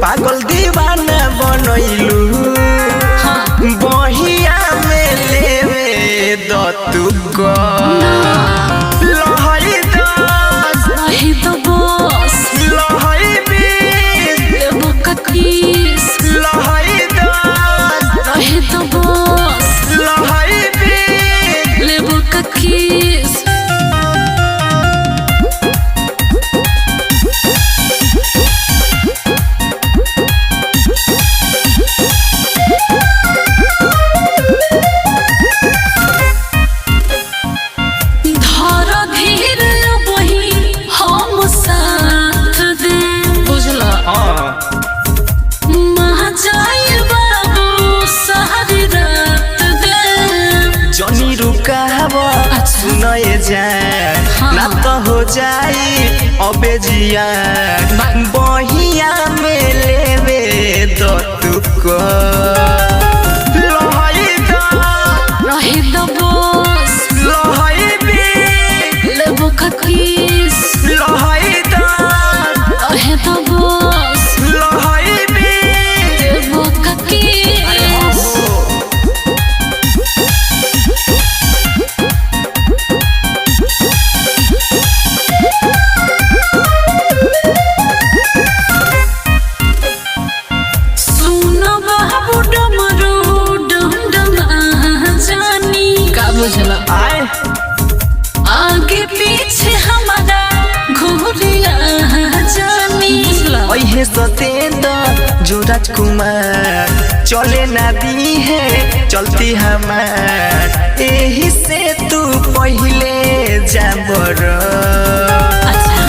पागल दीवाना बनैलू बहिया में लेवे दतुक लहरी दस रहे तो बस लहरी बीस लेबो ककीस लहरी दस रहे तो बस लहरी बीस लेबो ककीस सुनए जाए ना तो हो जाई अबे जिया बहिया में लेवे दतुक लहरी रहे तो बस लहरी बीस लेबो ककीस लहरी दस रहे तो बस लहरी बीस लेबो ककीस आए आगे पीछे हमारा घूरिया जानी ओहे सतेंद्र जो राजकुमार चले ना दी है चलती हमार यही से तू पहले जाबर अच्छा